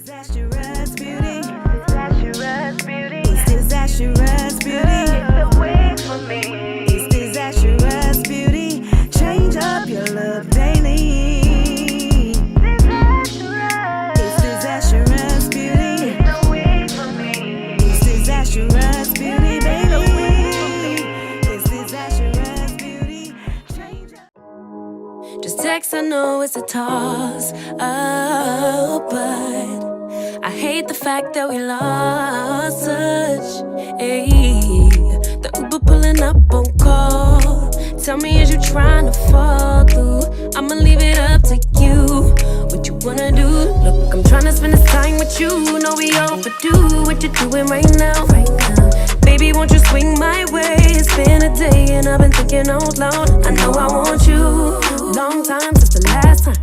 𝐏𝐫𝐞-𝗠 beauty? Is this 𝐏𝐫𝐞-𝗠 beauty? The wig for me. Is this 𝐏𝐫𝐞-𝗠 beauty? Change up your look daily. Is this 𝐏𝐫𝐞-𝗠 beauty? The wig for me. Is this 𝐏𝐫𝐞-𝗠 beauty, baby? Is this 𝐏𝐫𝐞-𝗠 beauty? Change up. Just text, I know it's a toss up, but I hate the fact that we lost touch. Ayy, the Uber pulling up on call. Tell me, is you trying to fall through? I'ma leave it up to you. What you wanna do? Look, I'm trying to spend this time with you. Know we overdue. What you doing right now? Baby, won't you swing my way? It's been a day and I've been thinking out loud. I know I want you. Long time since the last time.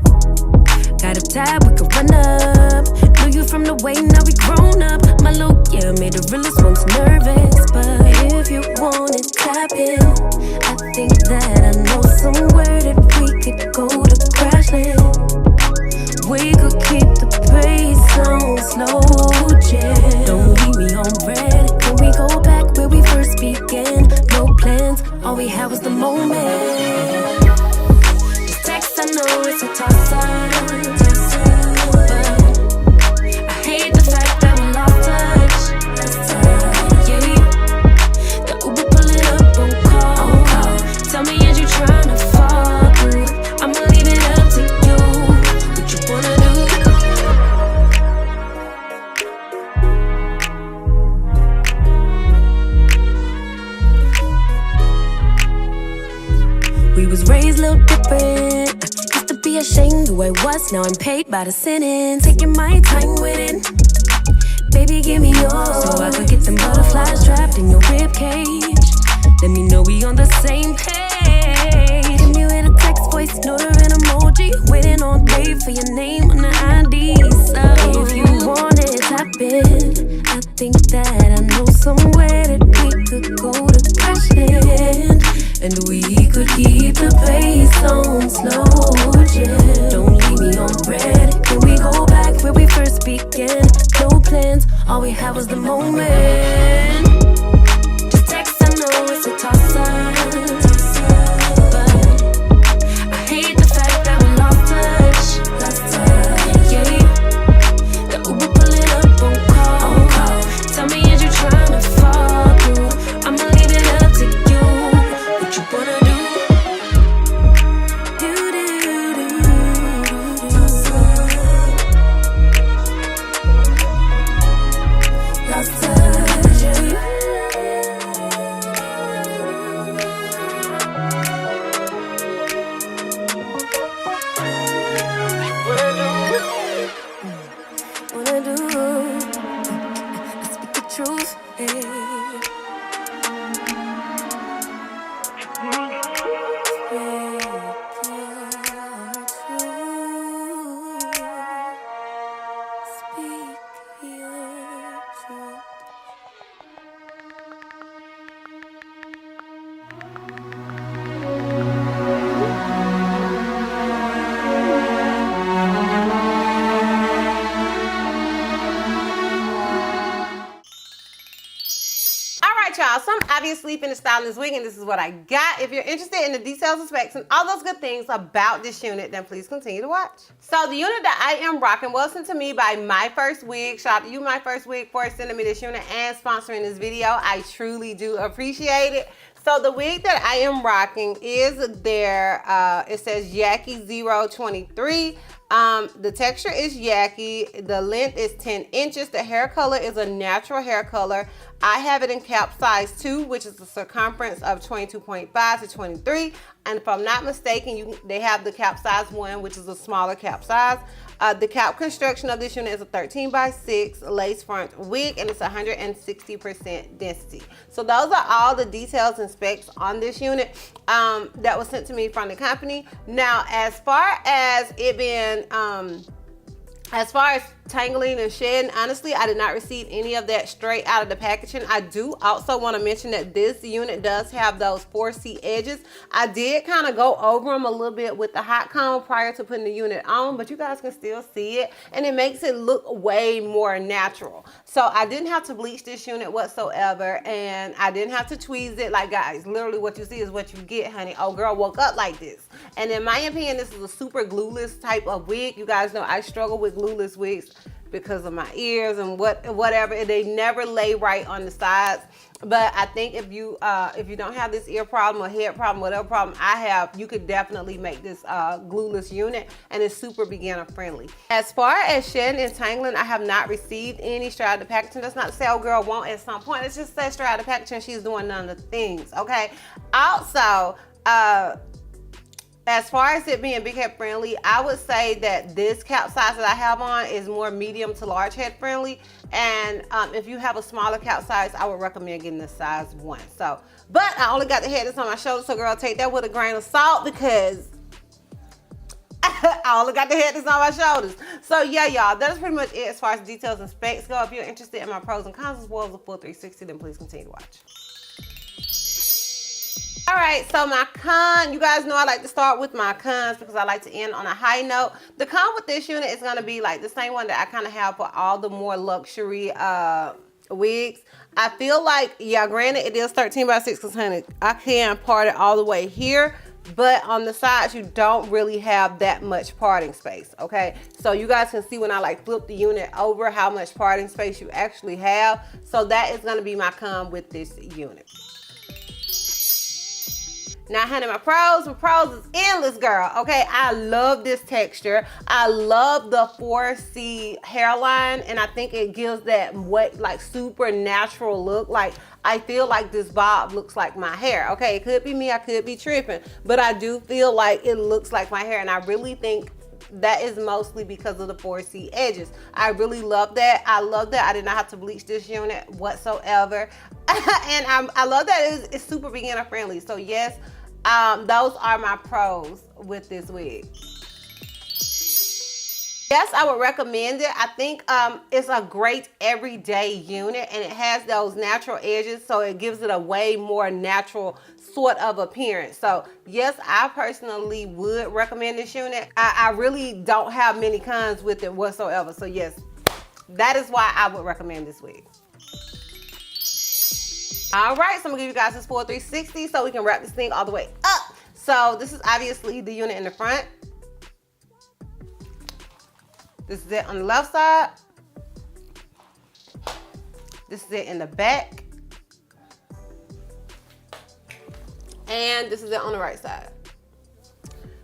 Got a tab, we can run up. Knew you from the way, now we grown up. My look, yeah, made the realest ones nervous. But if you want it, tap in. I think that I know somewhere that we could go to crash land. We could keep the pace on slow jam. Don't leave me on red. Can we go back where we first began? No plans, all we had was the moment. This text, I know it's a toss-up. I was, now I'm paid by the sentence. Taking my time with it. Baby, give me yours, so I could get them butterflies trapped in your rib cage. Let me know we on the same page. Hit me with a text, voice note, or an emoji. Waiting all day for your name on the ID. So if you want it, tap in. I think that I know somewhere that we could go to Crashland. And we could keep the pace on slow jam. Don't leave me on red. Can we go back where we first began? No plans, all we had was the moment. Just text, I know it's a toss-up. Y'all, so I'm obviously finished styling this wig and this is what I got. If you're interested in the details and specs and all those good things about this unit, then please continue to watch. So the unit that I am rocking was sent to me by Myfirstwig. Shout out to you, Myfirstwig, for sending me this unit and sponsoring this video. I truly do appreciate it. So the wig that I am rocking is their, it says Yaki 023. The texture is Yaki. The length is 10 inches. The hair color is a natural hair color. I have it in cap size 2, which is a circumference of 22.5 to 23. And if I'm not mistaken, they have the cap size 1, which is a smaller cap size. The cap construction of this unit is a 13x6 lace front wig, and it's 160% density. So those are all the details and specs on this unit that was sent to me from the company. Now, as far as it being, as far as tangling and shedding. Honestly, I did not receive any of that straight out of the packaging. I do also want to mention that this unit does have those 4C edges. I did kind of go over them a little bit with the hot comb prior to putting the unit on, but you guys can still see it, and it makes it look way more natural. So I didn't have to bleach this unit whatsoever, and I didn't have to tweeze it. Like, guys, literally what you see is what you get, honey. Oh, girl woke up like this. And in my opinion, this is a super glueless type of wig. You guys know I struggle with glueless wigs because of my ears and whatever. They never lay right on the sides. But I think if you don't have this ear problem or head problem, whatever problem I have, you could definitely make this glueless unit, and it's super beginner friendly. As far as shedding and tangling, I have not received any straight out of the packaging. That's not to say, oh girl won't at some point. It's just that straight out of the packaging, she's doing none of the things, okay? Also, as far as it being big head friendly, I would say that this cap size that I have on is more medium to large head friendly. And if you have a smaller cap size, I would recommend getting the size 1. So, but I only got the head that's on my shoulders, so girl, take that with a grain of salt because I only got the head that's on my shoulders. So yeah, y'all, that's pretty much it as far as details and specs go. If you're interested in my pros and cons as well as the full 360, then please continue to watch. All right, so my con, you guys know I like to start with my cons because I like to end on a high note. The con with this unit is going to be like the same one that I kind of have for all the more luxury wigs. I feel like, yeah, granted it is 13 by 6 because, honey, I can part it all the way here, but on the sides you don't really have that much parting space, okay? So you guys can see when I like flip the unit over how much parting space you actually have. So that is going to be my con with this unit. Now, honey, my pros is endless, girl, okay? I love this texture. I love the 4C hairline, and I think it gives that like super natural look. Like, I feel like this bob looks like my hair, okay? It could be me, I could be tripping, but I do feel like it looks like my hair, and I really think that is mostly because of the 4C edges. I really love that. I love that I did not have to bleach this unit whatsoever. And I love that it's super beginner friendly. So yes, those are my pros with this wig. Yes, I would recommend it. I think it's a great everyday unit, and it has those natural edges, so it gives it a way more natural sort of appearance. So yes, I personally would recommend this unit. I really don't have many cons with it whatsoever. So yes, that is why I would recommend this wig. All right, so I'm gonna give you guys this full 360 so we can wrap this thing all the way up. So this is obviously the unit in the front. This is it on the left side. This is it in the back. And this is it on the right side.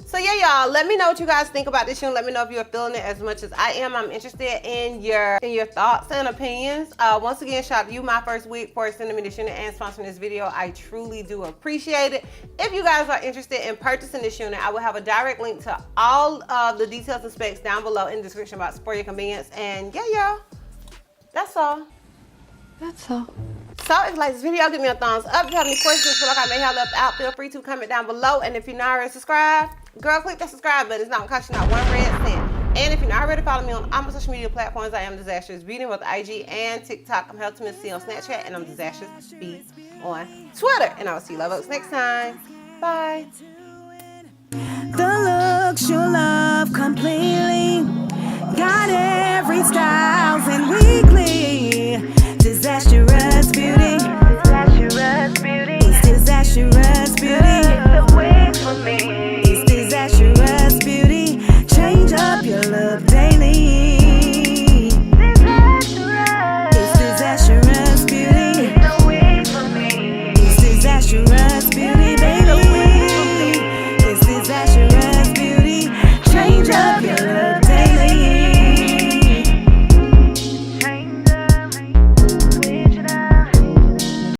So yeah, y'all, let me know what you guys think about this unit. Let me know if you're feeling it as much as I am. I'm interested in your thoughts and opinions. Once again, shout out to you, Myfirstwig, for sending me this unit and sponsoring this video. I truly do appreciate it. If you guys are interested in purchasing this unit, I will have a direct link to all of the details and specs down below in the description box for your convenience. And yeah, y'all, that's all. That's all. So if you like this video, give me a thumbs up. If you have any questions, feel like I may have left out, feel free to comment down below. And if you're not already subscribed, girl, click that subscribe button. It's not gonna cost you not 1 red cent. And if you're not already following me on all my social media platforms, I am Disastrous Beauty with IG and TikTok. I'm Helping C on Snapchat, and I'm Disastrous B on Twitter. And I will see you love folks next time. Bye. The looks you love completely got every step